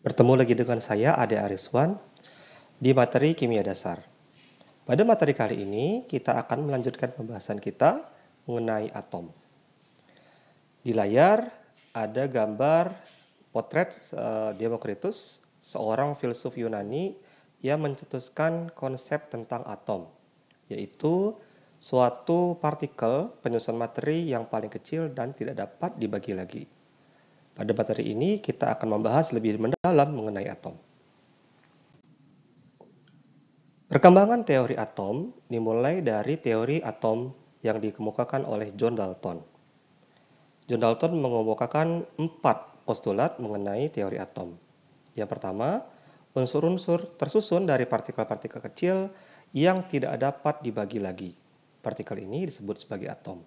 Bertemu lagi dengan saya, Ade Ariswan, di materi Kimia Dasar. Pada materi kali ini, kita akan melanjutkan pembahasan kita mengenai atom. Di layar ada gambar potret Demokritus, seorang filsuf Yunani yang mencetuskan konsep tentang atom, yaitu suatu partikel penyusun materi yang paling kecil dan tidak dapat dibagi lagi. Pada materi ini, kita akan membahas lebih mendalam mengenai atom. Perkembangan teori atom dimulai dari teori atom yang dikemukakan oleh John Dalton. John Dalton mengemukakan 4 postulat mengenai teori atom. Yang pertama, unsur-unsur tersusun dari partikel-partikel kecil yang tidak dapat dibagi lagi. Partikel ini disebut sebagai atom.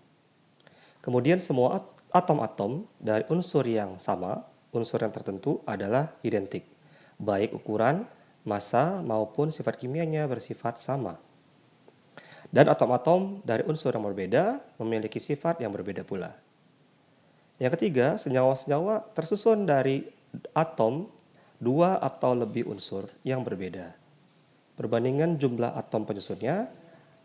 Kemudian semua atom-atom dari unsur yang sama, unsur yang tertentu adalah identik, baik ukuran, massa maupun sifat kimianya bersifat sama. Dan atom-atom dari unsur yang berbeda memiliki sifat yang berbeda pula. Yang ketiga, senyawa-senyawa tersusun dari atom 2 atau lebih unsur yang berbeda. Perbandingan jumlah atom penyusunnya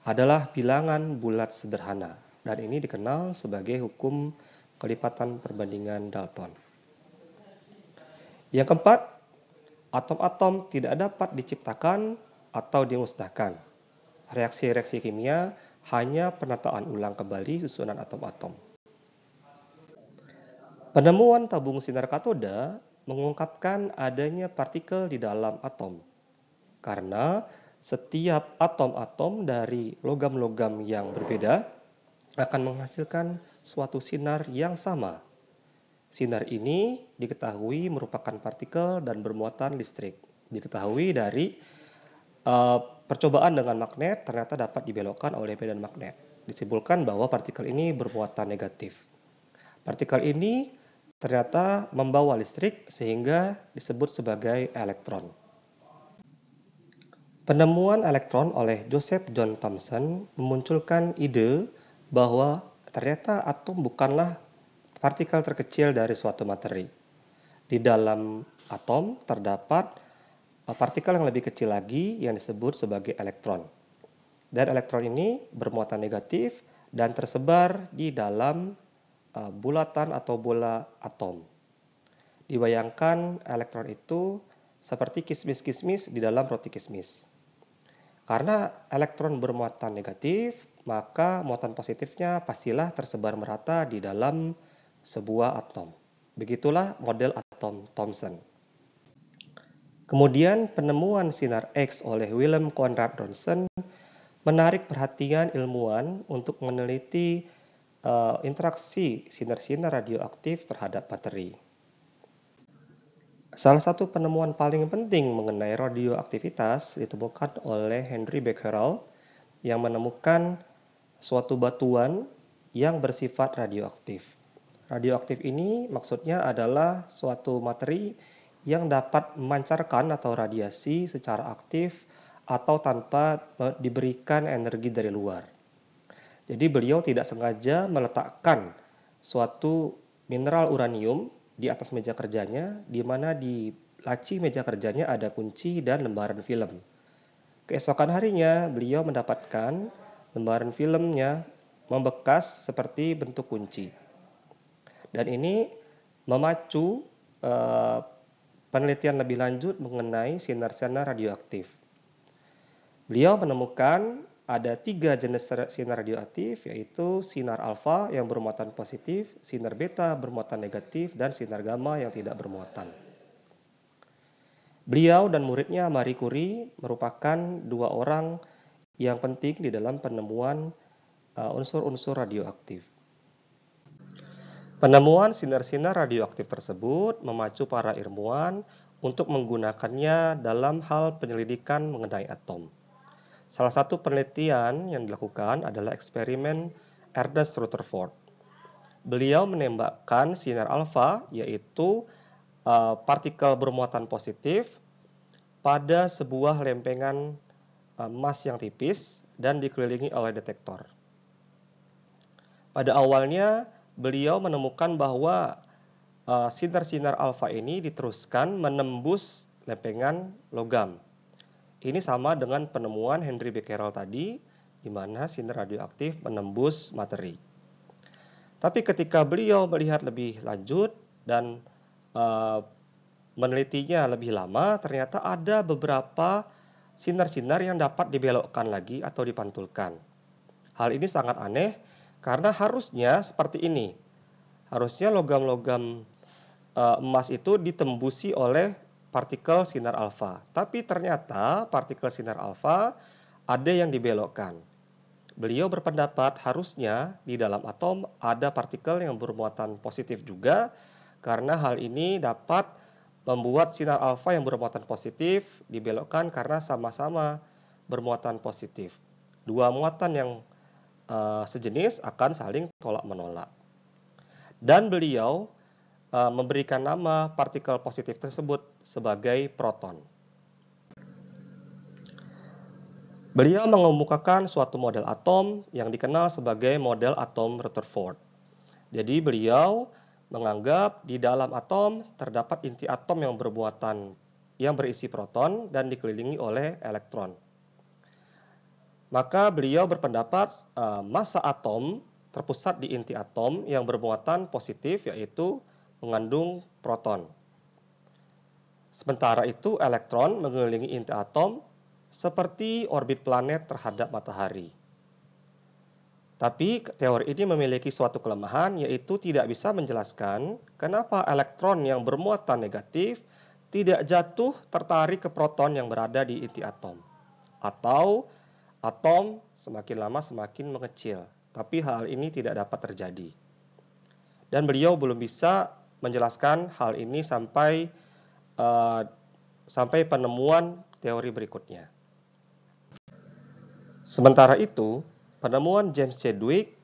adalah bilangan bulat sederhana, dan ini dikenal sebagai hukum kelipatan perbandingan Dalton. Yang keempat, atom-atom tidak dapat diciptakan atau dimusnahkan. Reaksi-reaksi kimia hanya penataan ulang kembali susunan atom-atom. Penemuan tabung sinar katoda mengungkapkan adanya partikel di dalam atom. Karena setiap atom-atom dari logam-logam yang berbeda akan menghasilkan suatu sinar yang sama. Sinar ini diketahui merupakan partikel dan bermuatan listrik. Diketahui dari percobaan dengan magnet ternyata dapat dibelokkan oleh medan magnet. Disimpulkan bahwa partikel ini bermuatan negatif. Partikel ini ternyata membawa listrik sehingga disebut sebagai elektron. Penemuan elektron oleh Joseph John Thomson memunculkan ide bahwa ternyata atom bukanlah partikel terkecil dari suatu materi. Di dalam atom terdapat partikel yang lebih kecil lagi yang disebut sebagai elektron. Dan elektron ini bermuatan negatif dan tersebar di dalam bulatan atau bola atom. Dibayangkan elektron itu seperti kismis-kismis di dalam roti kismis. Karena elektron bermuatan negatif, maka muatan positifnya pastilah tersebar merata di dalam sebuah atom. Begitulah model atom Thomson. Kemudian penemuan sinar X oleh Willem Conrad Ronson menarik perhatian ilmuwan untuk meneliti interaksi sinar-sinar radioaktif terhadap materi. Salah satu penemuan paling penting mengenai radioaktivitas ditemukan oleh Henry Becquerel yang menemukan suatu batuan yang bersifat radioaktif. Radioaktif ini maksudnya adalah suatu materi yang dapat memancarkan atau radiasi secara aktif atau tanpa diberikan energi dari luar. Jadi beliau tidak sengaja meletakkan suatu mineral uranium di atas meja kerjanya, di mana di laci meja kerjanya ada kunci dan lembaran film. Keesokan harinya, beliau mendapatkan lembaran filmnya membekas seperti bentuk kunci. Dan ini memacu penelitian lebih lanjut mengenai sinar-sinar radioaktif. Beliau menemukan ada 3 jenis sinar radioaktif, yaitu sinar alfa yang bermuatan positif, sinar beta bermuatan negatif, dan sinar gamma yang tidak bermuatan. Beliau dan muridnya Marie Curie merupakan 2 orang yang penting di dalam penemuan unsur-unsur radioaktif. Penemuan sinar-sinar radioaktif tersebut memacu para ilmuwan untuk menggunakannya dalam hal penyelidikan mengenai atom. Salah satu penelitian yang dilakukan adalah eksperimen Ernest Rutherford. Beliau menembakkan sinar alfa, yaitu partikel bermuatan positif, pada sebuah lempengan emas yang tipis dan dikelilingi oleh detektor. Pada awalnya, beliau menemukan bahwa sinar-sinar alfa ini diteruskan menembus lempengan logam. Ini sama dengan penemuan Henry Becquerel tadi, di mana sinar radioaktif menembus materi. Tapi ketika beliau melihat lebih lanjut dan menelitinya lebih lama, ternyata ada beberapa sinar-sinar yang dapat dibelokkan lagi atau dipantulkan. Hal ini sangat aneh karena harusnya seperti ini. Harusnya logam-logam emas itu ditembusi oleh partikel sinar alfa. Tapi ternyata partikel sinar alfa ada yang dibelokkan. Beliau berpendapat harusnya di dalam atom ada partikel yang bermuatan positif juga, karena hal ini dapat membuat sinar alfa yang bermuatan positif dibelokkan karena sama-sama bermuatan positif. Dua muatan yang sejenis akan saling tolak-menolak. Dan beliau memberikan nama partikel positif tersebut sebagai proton. Beliau mengemukakan suatu model atom yang dikenal sebagai model atom Rutherford. Jadi beliau menganggap di dalam atom terdapat inti atom yang berisi proton dan dikelilingi oleh elektron. Maka beliau berpendapat massa atom terpusat di inti atom yang bermuatan positif, yaitu mengandung proton. Sementara itu elektron mengelilingi inti atom seperti orbit planet terhadap matahari. Tapi teori ini memiliki suatu kelemahan, yaitu tidak bisa menjelaskan kenapa elektron yang bermuatan negatif tidak jatuh tertarik ke proton yang berada di inti atom. Atau atom semakin lama semakin mengecil. Tapi hal ini tidak dapat terjadi. Dan beliau belum bisa menjelaskan hal ini sampai penemuan teori berikutnya. Sementara itu, penemuan James Chadwick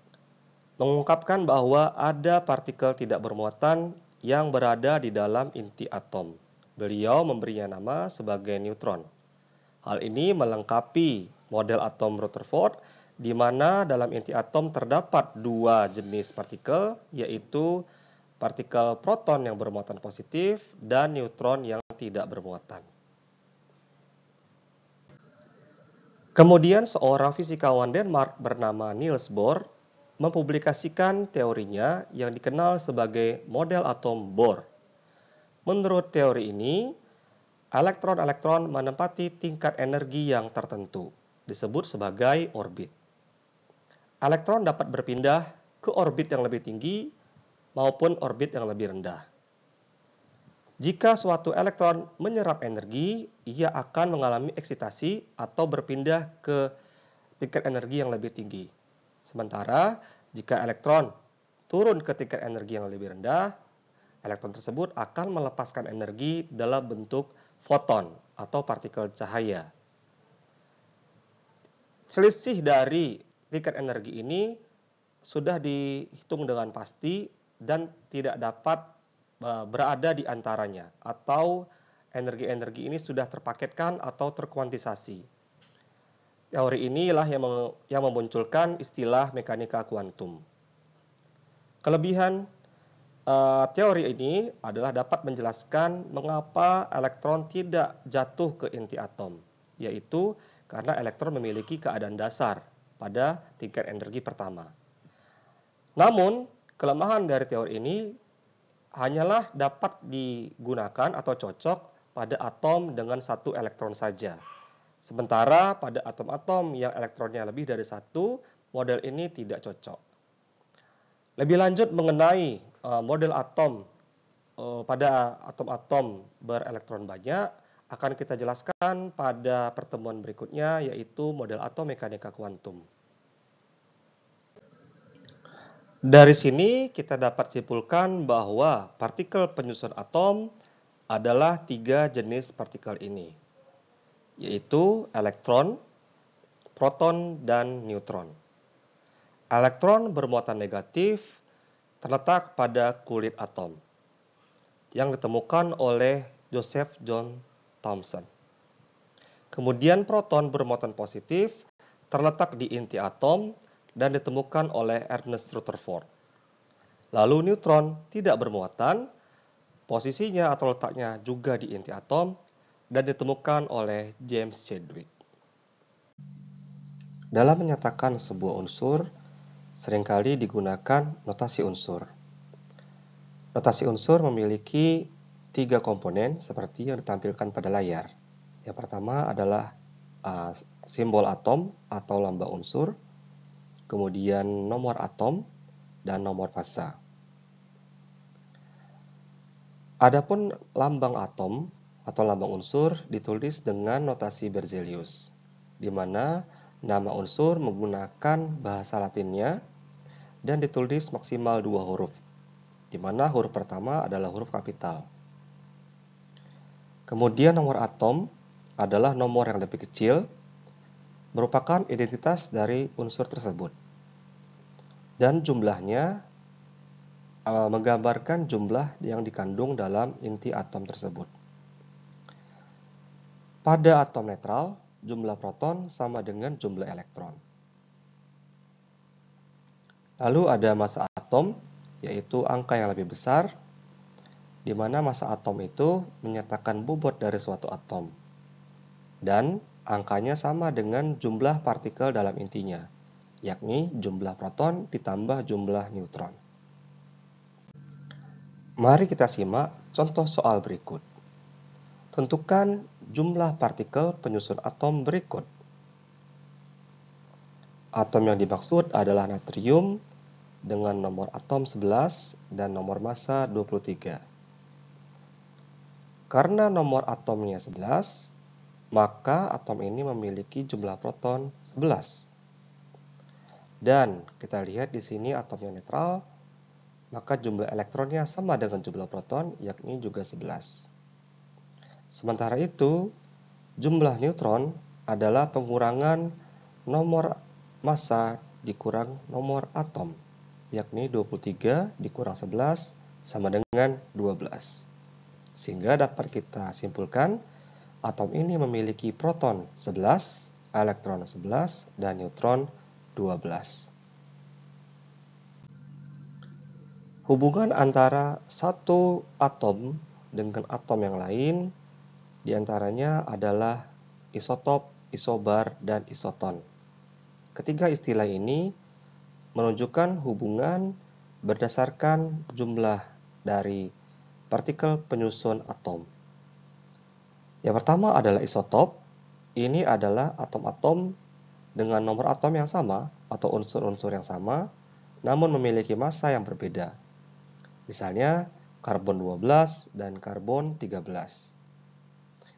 mengungkapkan bahwa ada partikel tidak bermuatan yang berada di dalam inti atom. Beliau memberinya nama sebagai neutron. Hal ini melengkapi model atom Rutherford, di mana dalam inti atom terdapat dua jenis partikel, yaitu partikel proton yang bermuatan positif dan neutron yang tidak bermuatan. Kemudian seorang fisikawan Denmark bernama Niels Bohr mempublikasikan teorinya yang dikenal sebagai model atom Bohr. Menurut teori ini, elektron-elektron menempati tingkat energi yang tertentu, disebut sebagai orbit. Elektron dapat berpindah ke orbit yang lebih tinggi maupun orbit yang lebih rendah. Jika suatu elektron menyerap energi, ia akan mengalami eksitasi atau berpindah ke tingkat energi yang lebih tinggi. Sementara, jika elektron turun ke tingkat energi yang lebih rendah, elektron tersebut akan melepaskan energi dalam bentuk foton atau partikel cahaya. Selisih dari tingkat energi ini sudah dihitung dengan pasti dan tidak dapat berada di antaranya, atau energi-energi ini sudah terpaketkan atau terkuantisasi. Teori inilah yang memunculkan istilah mekanika kuantum. Kelebihan teori ini adalah dapat menjelaskan mengapa elektron tidak jatuh ke inti atom, yaitu karena elektron memiliki keadaan dasar pada tingkat energi pertama. Namun, kelemahan dari teori ini hanyalah dapat digunakan atau cocok pada atom dengan satu elektron saja. Sementara pada atom-atom yang elektronnya lebih dari satu, model ini tidak cocok. Lebih lanjut mengenai model atom pada atom-atom berelektron banyak, akan kita jelaskan pada pertemuan berikutnya, yaitu model atom mekanika kuantum. Dari sini kita dapat simpulkan bahwa partikel penyusun atom adalah tiga jenis partikel ini, yaitu elektron, proton, dan neutron. Elektron bermuatan negatif terletak pada kulit atom yang ditemukan oleh Joseph John Thomson. Kemudian proton bermuatan positif terletak di inti atom dan ditemukan oleh Ernest Rutherford. Lalu neutron tidak bermuatan Posisinya atau letaknya juga di inti atom dan ditemukan oleh James Chadwick. Dalam menyatakan sebuah unsur, seringkali digunakan notasi unsur. Notasi unsur memiliki 3 komponen seperti yang ditampilkan pada layar. Yang pertama adalah simbol atom atau lambang unsur, kemudian nomor atom, dan nomor massa. Adapun lambang atom atau lambang unsur ditulis dengan notasi Berzelius, di mana nama unsur menggunakan bahasa Latinnya dan ditulis maksimal 2 huruf, di mana huruf pertama adalah huruf kapital. Kemudian nomor atom adalah nomor yang lebih kecil, merupakan identitas dari unsur tersebut. Dan jumlahnya menggambarkan jumlah yang dikandung dalam inti atom tersebut. Pada atom netral, jumlah proton sama dengan jumlah elektron. Lalu ada massa atom, yaitu angka yang lebih besar, di mana massa atom itu menyatakan bobot dari suatu atom. Dan angkanya sama dengan jumlah partikel dalam intinya, yakni jumlah proton ditambah jumlah neutron. Mari kita simak contoh soal berikut. Tentukan jumlah partikel penyusun atom berikut. Atom yang dimaksud adalah natrium dengan nomor atom 11 dan nomor massa 23. Karena nomor atomnya 11, maka atom ini memiliki jumlah proton 11. Dan kita lihat di sini atomnya netral, maka jumlah elektronnya sama dengan jumlah proton, yakni juga 11. Sementara itu, jumlah neutron adalah pengurangan nomor massa dikurang nomor atom, yakni 23 dikurang 11 sama dengan 12. Sehingga dapat kita simpulkan, atom ini memiliki proton 11, elektron 11, dan neutron 12. Hubungan antara satu atom dengan atom yang lain diantaranya adalah isotop, isobar, dan isoton. Ketiga istilah ini menunjukkan hubungan berdasarkan jumlah dari partikel penyusun atom. Yang pertama adalah isotop. Ini adalah atom-atom dengan nomor atom yang sama atau unsur-unsur yang sama, namun memiliki massa yang berbeda. Misalnya, karbon 12 dan karbon 13.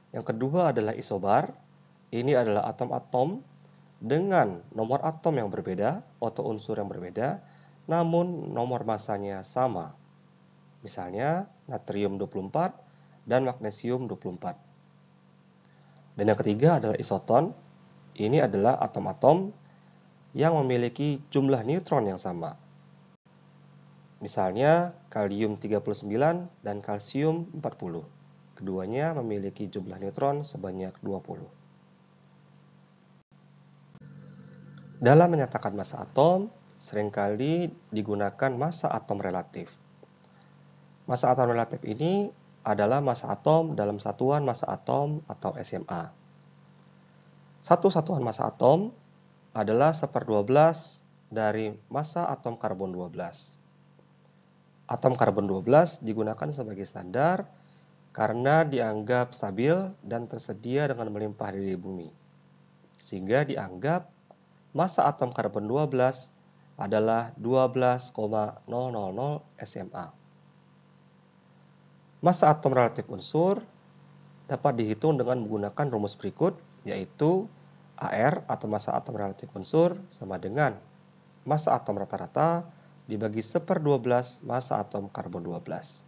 Yang kedua adalah isobar. Ini adalah atom-atom dengan nomor atom yang berbeda atau unsur yang berbeda, namun nomor massanya sama. Misalnya, natrium 24 dan magnesium 24. Dan yang ketiga adalah isoton. Ini adalah atom-atom yang memiliki jumlah neutron yang sama. Misalnya, kalium 39 dan kalsium 40. Keduanya memiliki jumlah neutron sebanyak 20. Dalam menyatakan massa atom, seringkali digunakan massa atom relatif. Massa atom relatif ini adalah massa atom dalam satuan massa atom atau SMA. Satu satuan massa atom adalah 1/12 dari massa atom karbon 12. Atom karbon 12 digunakan sebagai standar karena dianggap stabil dan tersedia dengan melimpah di bumi. Sehingga dianggap massa atom karbon 12 adalah 12,000 SMA. Massa atom relatif unsur dapat dihitung dengan menggunakan rumus berikut, yaitu AR atau massa atom relatif unsur sama dengan massa atom rata-rata dibagi 1/12 massa atom karbon 12.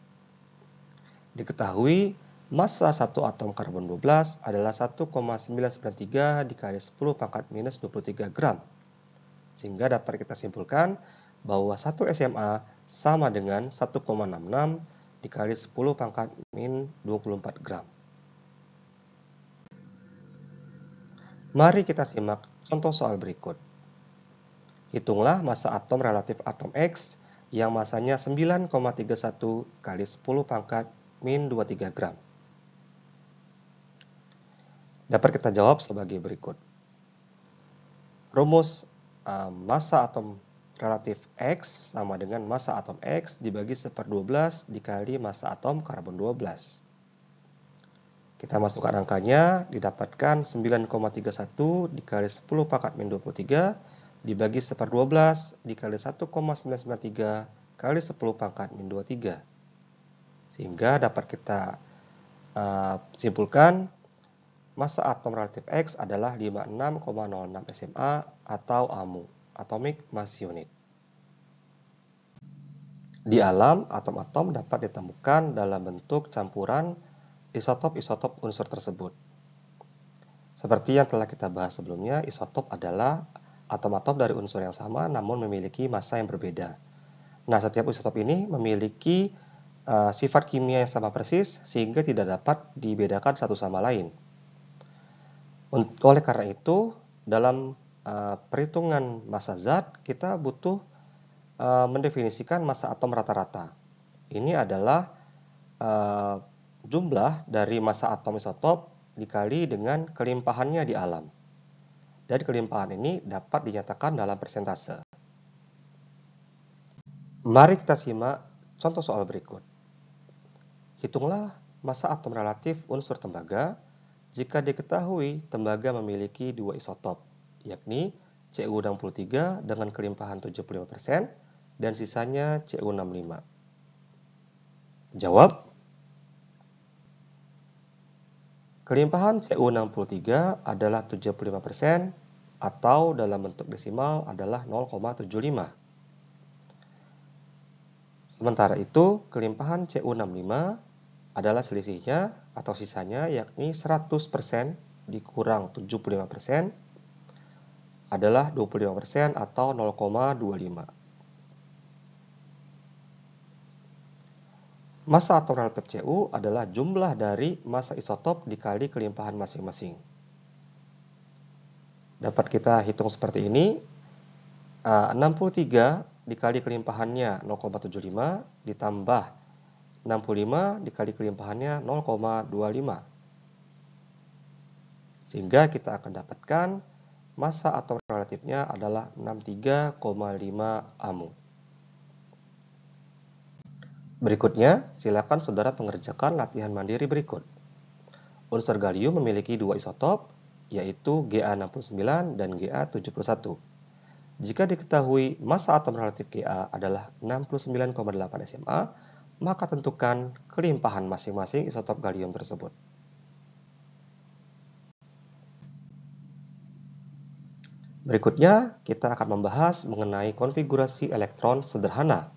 Diketahui massa satu atom karbon 12 adalah 1,993 dikali 10 pangkat minus 23 gram. Sehingga dapat kita simpulkan bahwa 1 SMA sama dengan 1,66 dikali 10 pangkat min 24 gram. Mari kita simak contoh soal berikut. Hitunglah massa atom relatif atom X yang massanya 9,31 kali 10 pangkat min 23 gram. Dapat kita jawab sebagai berikut. Rumus massa atom relatif X sama dengan massa atom X dibagi 1/12 dikali massa atom karbon 12. Kita masukkan angkanya, didapatkan 9,31 dikali 10 pangkat min 23 dibagi 1/12 dikali 1,993 kali 10 pangkat min 23. Sehingga dapat kita simpulkan massa atom relatif X adalah 56,06 SMA atau AMU, Atomic Mass Unit. Di alam, atom-atom dapat ditemukan dalam bentuk campuran isotop-isotop unsur tersebut. Seperti yang telah kita bahas sebelumnya, isotop adalah atom-atom dari unsur yang sama namun memiliki massa yang berbeda. Nah, setiap isotop ini memiliki sifat kimia yang sama persis sehingga tidak dapat dibedakan satu sama lain. Oleh karena itu, dalam perhitungan massa zat, kita butuh mendefinisikan massa atom rata-rata. Ini adalah jumlah dari massa atom isotop dikali dengan kelimpahannya di alam. Dan kelimpahan ini dapat dinyatakan dalam persentase. Mari kita simak contoh soal berikut. Hitunglah massa atom relatif unsur tembaga jika diketahui tembaga memiliki dua isotop, yakni Cu63 dengan kelimpahan 75% dan sisanya Cu65. Jawab. Kelimpahan Cu63 adalah 75% atau dalam bentuk desimal adalah 0,75. Sementara itu, kelimpahan Cu65 adalah selisihnya atau sisanya yakni 100% dikurang 75% adalah 25% atau 0,25. Massa atom relatif Cu adalah jumlah dari massa isotop dikali kelimpahan masing-masing. Dapat kita hitung seperti ini. 63 dikali kelimpahannya 0,75 ditambah 65 dikali kelimpahannya 0,25. Sehingga kita akan dapatkan massa atom relatifnya adalah 63,5 AMU. Berikutnya, silakan saudara mengerjakan latihan mandiri berikut. Unsur gallium memiliki dua isotop, yaitu Ga69 dan Ga71. Jika diketahui massa atom relatif Ga adalah 69,8 SMA, maka tentukan kelimpahan masing-masing isotop gallium tersebut. Berikutnya, kita akan membahas mengenai konfigurasi elektron sederhana.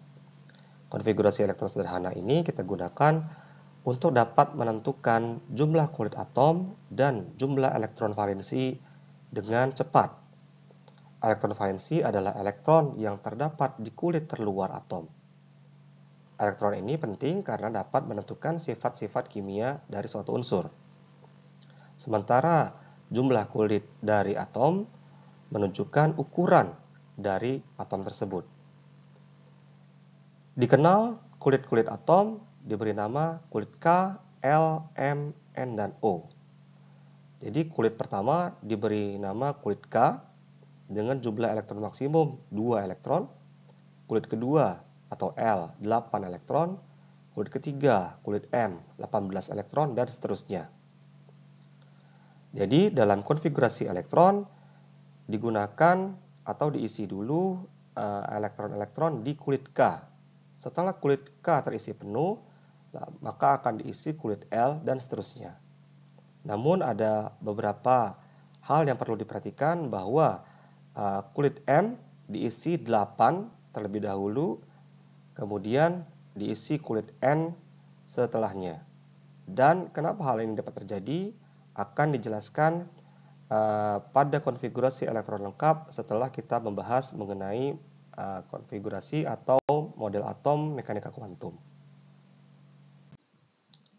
Konfigurasi elektron sederhana ini kita gunakan untuk dapat menentukan jumlah kulit atom dan jumlah elektron valensi dengan cepat. Elektron valensi adalah elektron yang terdapat di kulit terluar atom. Elektron ini penting karena dapat menentukan sifat-sifat kimia dari suatu unsur. Sementara jumlah kulit dari atom menunjukkan ukuran dari atom tersebut. Dikenal kulit-kulit atom diberi nama kulit K, L, M, N, dan O. Jadi kulit pertama diberi nama kulit K dengan jumlah elektron maksimum 2 elektron. Kulit kedua atau L 8 elektron. Kulit ketiga kulit M 18 elektron dan seterusnya. Jadi dalam konfigurasi elektron digunakan atau diisi dulu elektron-elektron di kulit K. Setelah kulit K terisi penuh, maka akan diisi kulit L dan seterusnya. Namun ada beberapa hal yang perlu diperhatikan bahwa kulit M diisi 8 terlebih dahulu, kemudian diisi kulit N setelahnya. Dan kenapa hal ini dapat terjadi akan dijelaskan pada konfigurasi elektron lengkap setelah kita membahas mengenai konfigurasi atau model atom mekanika kuantum.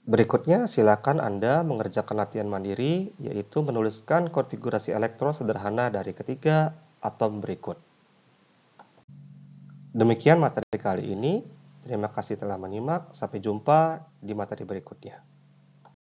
Berikutnya, silakan Anda mengerjakan latihan mandiri, yaitu menuliskan konfigurasi elektron sederhana dari ketiga atom berikut. Demikian materi kali ini. Terima kasih telah menyimak. Sampai jumpa di materi berikutnya.